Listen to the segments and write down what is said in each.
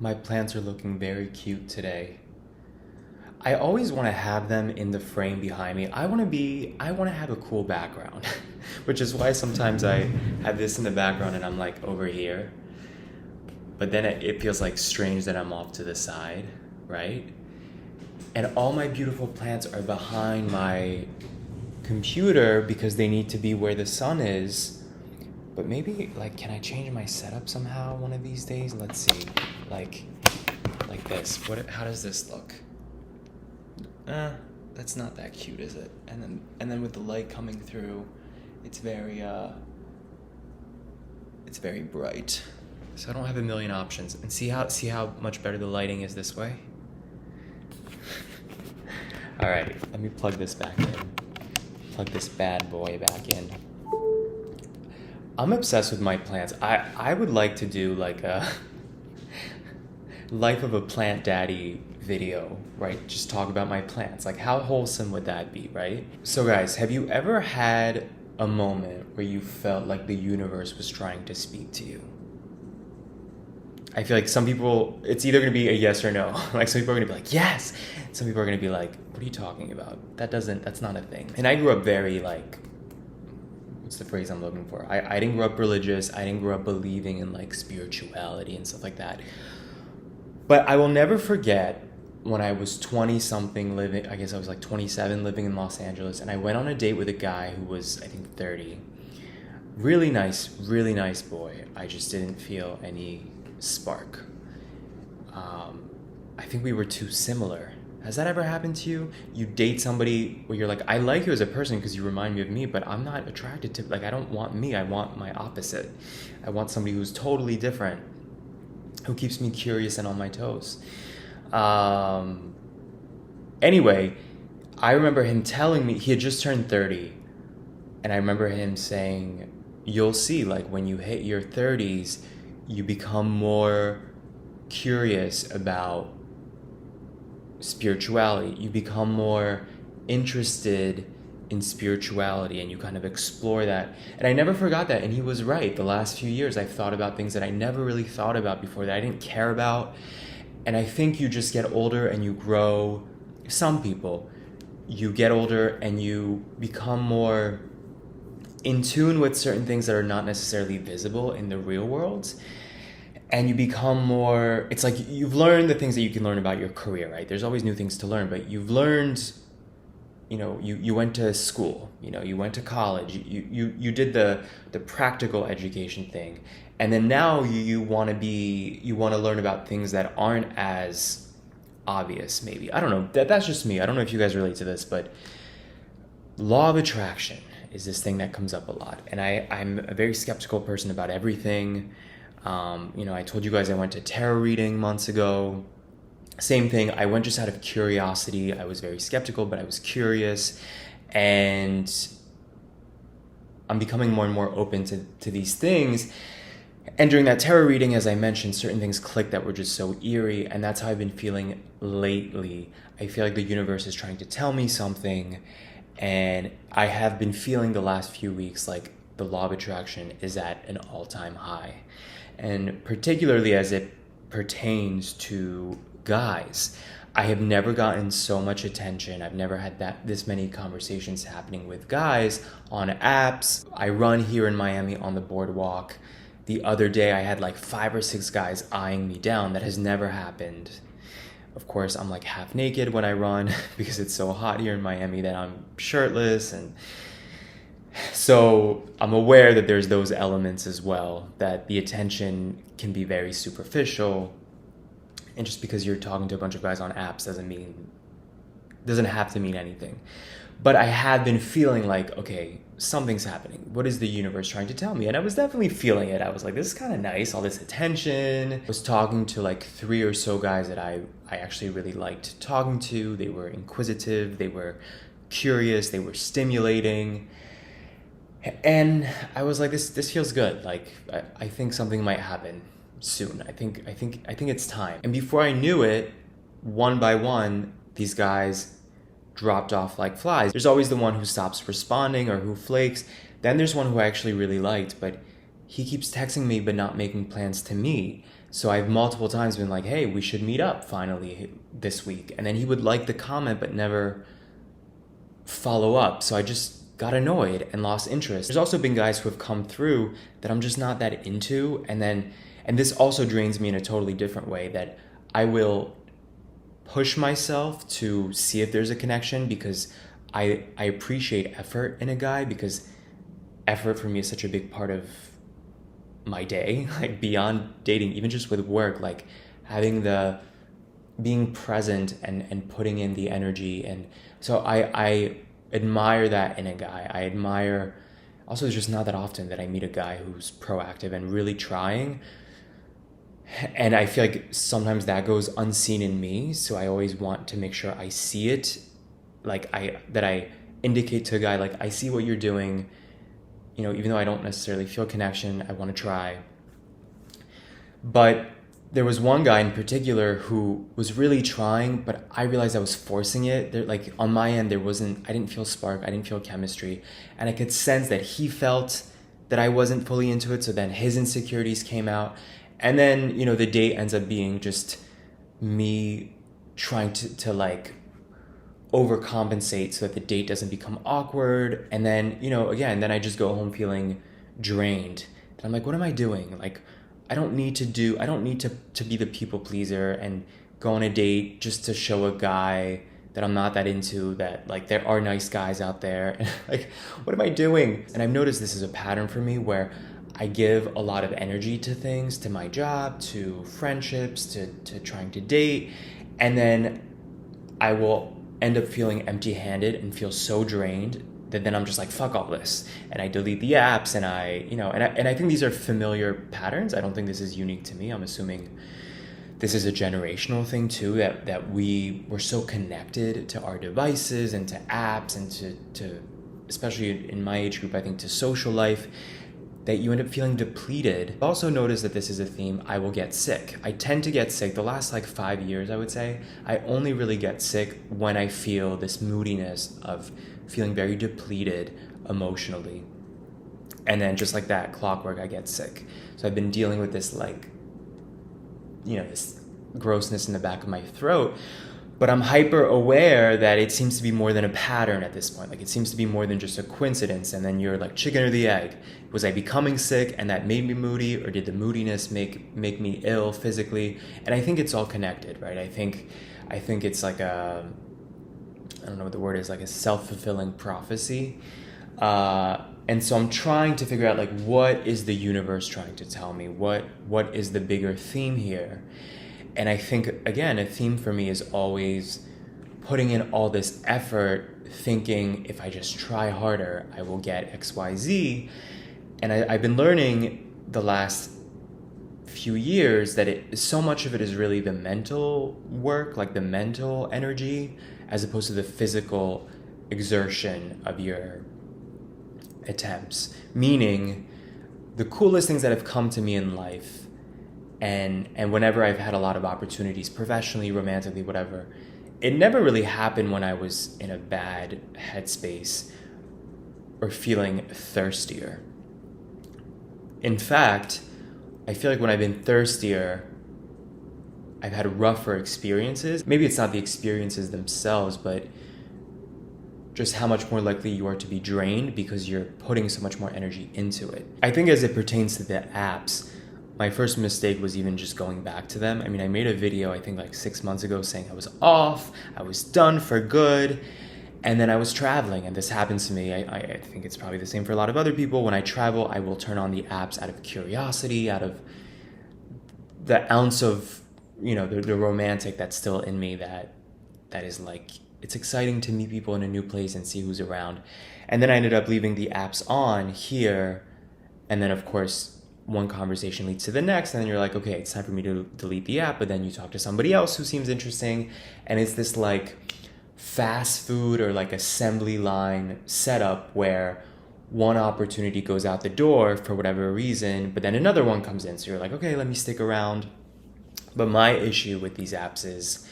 My plants are looking very cute today. I always want to have them in the frame behind me. I want to have a cool background, which is why sometimes I have this in the background and I'm like over here. But then it feels like strange that I'm off to the side, right? And all my beautiful plants are behind my computer because they need to be where the sun is. But maybe, like, can I change my setup somehow one of these days? Let's see. Like this. How does this look? That's not that cute, is it? And then with the light coming through, it's very bright. So I don't have a million options. And see how much better the lighting is this way? All right, let me plug this back in. Plug this bad boy back in. I'm obsessed with my plants. I would like to do like a life of a plant daddy video, right? Just talk about my plants. Like, how wholesome would that be, right? So guys, have you ever had a moment where you felt like the universe was trying to speak to you? I feel like some people, it's either going to be a yes or no. Like, some people are going to be like, yes. Some people are going to be like, what are you talking about? That's not a thing. And I grew up very like, what's the phrase I'm looking for? I didn't grow up religious. I didn't grow up believing in like spirituality and stuff like that. But I will never forget when I was 20 something living, I guess I was like 27 living in Los Angeles. And I went on a date with a guy who was, I think, 30. Really nice boy. I just didn't feel any spark. I think we were too similar. Has that ever happened to you? You date somebody where you're like, I like you as a person because you remind me of me, but I'm not attracted to, like, I don't want me. I want my opposite. I want somebody who's totally different, who keeps me curious and on my toes. Anyway, I remember him telling me, he had just turned 30, and I remember him saying, you'll see, like, when you hit your 30s, you become more curious about spirituality. You become more interested in spirituality and you kind of explore that. And I never forgot that. And he was right. The last few years, I've thought about things that I never really thought about before, that I didn't care about. And I think you just get older and you grow. Some people, you get older and you become more in tune with certain things that are not necessarily visible in the real world. And you become more, it's like you've learned the things that you can learn about your career, right? There's always new things to learn, but you've learned, you went to school, you went to college, you did the practical education thing. And then now you want to learn about things that aren't as obvious, maybe. I don't know, that's just me. I don't know if you guys relate to this, but law of attraction is this thing that comes up a lot. And I'm a very skeptical person about everything. I told you guys I went to tarot reading months ago. Same thing. I went just out of curiosity. I was very skeptical, but I was curious. And I'm becoming more and more open to these things. And during that tarot reading, as I mentioned, certain things clicked that were just so eerie. And that's how I've been feeling lately. I feel like the universe is trying to tell me something. And I have been feeling the last few weeks like the law of attraction is at an all-time high. And particularly as it pertains to guys, I have never gotten so much attention. I've never had this many conversations happening with guys on apps. I run here in Miami on the boardwalk. The other day I had like 5 or 6 guys eyeing me down. That has never happened. Of course, I'm like half naked when I run because it's so hot here in Miami that I'm shirtless, and so I'm aware that there's those elements as well, that the attention can be very superficial. And just because you're talking to a bunch of guys on apps doesn't have to mean anything. But I have been feeling like, okay, something's happening. What is the universe trying to tell me? And I was definitely feeling it. I was like, this is kind of nice, all this attention. I was talking to like 3 or so guys that I actually really liked talking to. They were inquisitive, they were curious, they were stimulating. And I was like, this feels good. Like, I think something might happen soon. I think it's time. And before I knew it, one by one, these guys dropped off like flies. There's always the one who stops responding or who flakes. Then there's one who I actually really liked, but he keeps texting me but not making plans to meet. So I've multiple times been like, hey, we should meet up finally this week. And then he would like the comment but never follow up. So I just got annoyed and lost interest. There's also been guys who have come through that I'm just not that into. And this also drains me in a totally different way, that I will push myself to see if there's a connection because I appreciate effort in a guy, because effort for me is such a big part of my day, like beyond dating, even just with work, like having being present and putting in the energy. And so I admire that in a guy. I admire, also it's just not that often that I meet a guy who's proactive and really trying. And I feel like sometimes that goes unseen in me. So I always want to make sure I see it, like I indicate to a guy, like, I see what you're doing, you know, even though I don't necessarily feel connection, I want to try. But there was one guy in particular who was really trying, but I realized I was forcing it. Like on my end, I didn't feel spark, I didn't feel chemistry. And I could sense that he felt that I wasn't fully into it. So then his insecurities came out. And then, you know, the date ends up being just me trying to like overcompensate so that the date doesn't become awkward. And then, you know, again, then I just go home feeling drained. And I'm like, what am I doing? Like, I don't need to be the people pleaser and go on a date just to show a guy that I'm not that into, that like there are nice guys out there. And like, what am I doing? And I've noticed this is a pattern for me where I give a lot of energy to things, to my job, to friendships, to trying to date. And then I will end up feeling empty-handed and feel so drained that then I'm just like, fuck all this. And I delete the apps and I think these are familiar patterns. I don't think this is unique to me. I'm assuming this is a generational thing too, that we're so connected to our devices and to apps and to especially in my age group, I think to social life, that you end up feeling depleted. Also notice that this is a theme. I will get sick. I tend to get sick the last like 5 years, I would say. I only really get sick when I feel this moodiness of feeling very depleted emotionally. And then just like that, clockwork, I get sick. So I've been dealing with this like, you know, this grossness in the back of my throat. But I'm hyper aware that it seems to be more than a pattern at this point. Like it seems to be more than just a coincidence. And then you're like, chicken or the egg? Was I becoming sick and that made me moody, or did the moodiness make me ill physically? And I think it's all connected, right? I think it's like I don't know what the word is, like a self-fulfilling prophecy. And so I'm trying to figure out like, what is the universe trying to tell me? What is the bigger theme here? And I think, again, a theme for me is always putting in all this effort, thinking if I just try harder, I will get X, Y, Z. And I've been learning the last few years that so much of it is really the mental work, like the mental energy, as opposed to the physical exertion of your attempts. Meaning, the coolest things that have come to me in life, and whenever I've had a lot of opportunities, professionally, romantically, whatever, it never really happened when I was in a bad headspace or feeling thirstier. In fact, I feel like when I've been thirstier, I've had rougher experiences. Maybe it's not the experiences themselves, but just how much more likely you are to be drained because you're putting so much more energy into it. I think as it pertains to the apps, my first mistake was even just going back to them. I mean, I made a video, I think like 6 months ago, saying I was off, I was done for good, and then I was traveling, and this happens to me. I think it's probably the same for a lot of other people. When I travel, I will turn on the apps out of curiosity, out of the ounce of, you know, the romantic that's still in me, that is like, it's exciting to meet people in a new place and see who's around. And then I ended up leaving the apps on here, and then of course, one conversation leads to the next, and then you're like, okay, it's time for me to delete the app, but then you talk to somebody else who seems interesting, and it's this like fast food or like assembly line setup where one opportunity goes out the door for whatever reason, but then another one comes in, so you're like, okay, let me stick around. But my issue with these apps is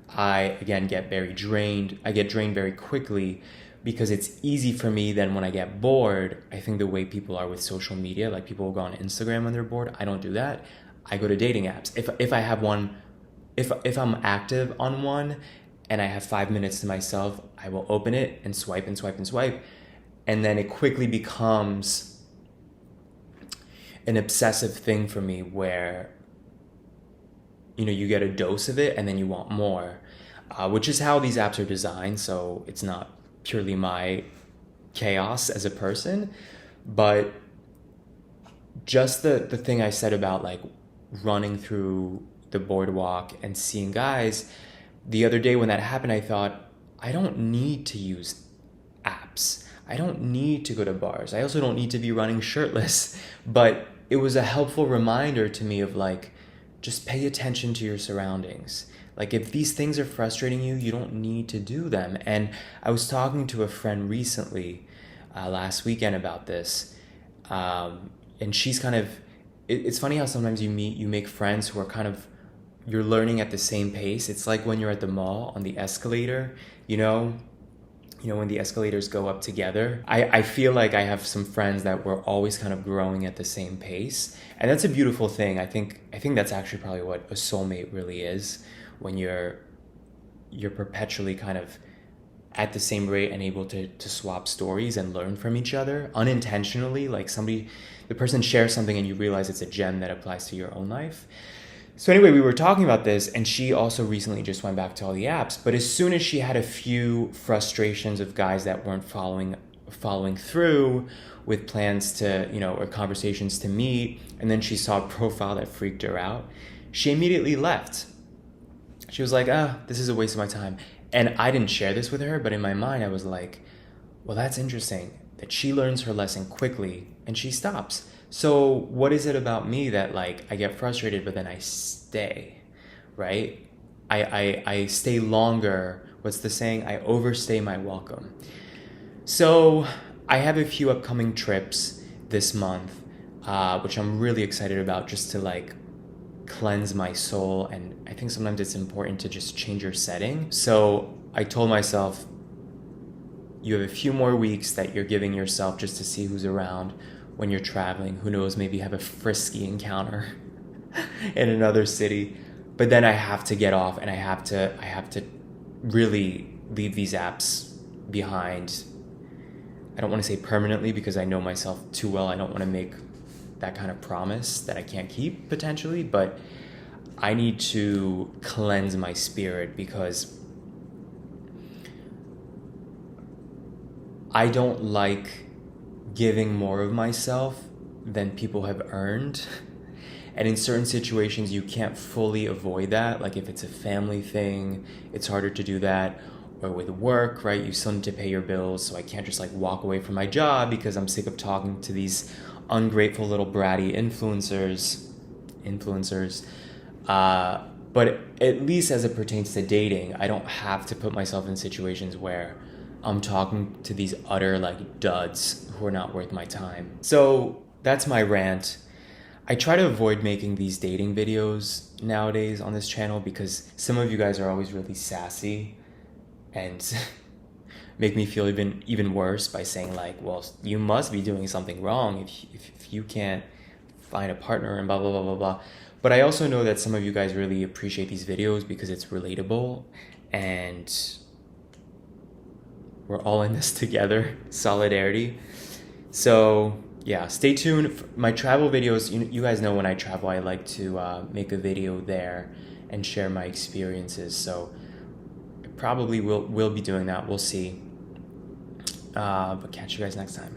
I, again, get very drained. I get drained very quickly because it's easy for me. Then when I get bored, I think the way people are with social media, like people will go on Instagram when they're bored. I don't do that. I go to dating apps. If I have one, if I'm active on one and I have 5 minutes to myself, I will open it and swipe and swipe and swipe. And then it quickly becomes an obsessive thing for me where, you get a dose of it and then you want more, which is how these apps are designed. So it's not purely my chaos as a person, but just the thing I said about like running through the boardwalk and seeing guys, the other day when that happened, I thought, I don't need to use apps. I don't need to go to bars. I also don't need to be running shirtless. But it was a helpful reminder to me of like, just pay attention to your surroundings. Like if these things are frustrating you, you don't need to do them. And I was talking to a friend recently, last weekend about this. And she's kind of, it's funny how sometimes you make friends who are kind of, you're learning at the same pace. It's like when you're at the mall on the escalator, when the escalators go up together. I feel like I have some friends that we're always kind of growing at the same pace. And that's a beautiful thing. I think that's actually probably what a soulmate really is, when you're perpetually kind of at the same rate and able to swap stories and learn from each other unintentionally. Like the person shares something and you realize it's a gem that applies to your own life. So anyway, we were talking about this, and she also recently just went back to all the apps. But as soon as she had a few frustrations of guys that weren't following through with plans to, or conversations to meet, and then she saw a profile that freaked her out, she immediately left. She was like, this is a waste of my time. And I didn't share this with her, but in my mind, I was like, well, that's interesting that she learns her lesson quickly and she stops. So what is it about me that like I get frustrated, but then I stay, right? I stay longer. What's the saying? I overstay my welcome. So I have a few upcoming trips this month, which I'm really excited about, just to like cleanse my soul. And I think sometimes it's important to just change your setting. So I told myself, you have a few more weeks that you're giving yourself just to see who's around when you're traveling. Who knows, maybe have a frisky encounter in another city. But then I have to get off, and I have to really leave these apps behind. I don't want to say permanently, because I know myself too well. I don't want to make that kind of promise that I can't keep potentially, but I need to cleanse my spirit, because I don't like giving more of myself than people have earned. And in certain situations, you can't fully avoid that. Like if it's a family thing, it's harder to do that. Or with work, right? You still need to pay your bills. So I can't just like walk away from my job because I'm sick of talking to these ungrateful little bratty influencers. But at least as it pertains to dating, I don't have to put myself in situations where I'm talking to these utter like duds who are not worth my time. So that's my rant. I try to avoid making these dating videos nowadays on this channel, because some of you guys are always really sassy and make me feel even worse by saying like, well, you must be doing something wrong if you can't find a partner and blah, blah, blah, blah, blah. But I also know that some of you guys really appreciate these videos because it's relatable and we're all in this together, solidarity. So yeah, stay tuned. For my travel videos, you guys know when I travel, I like to make a video there and share my experiences. So I probably will be doing that. We'll see. But catch you guys next time.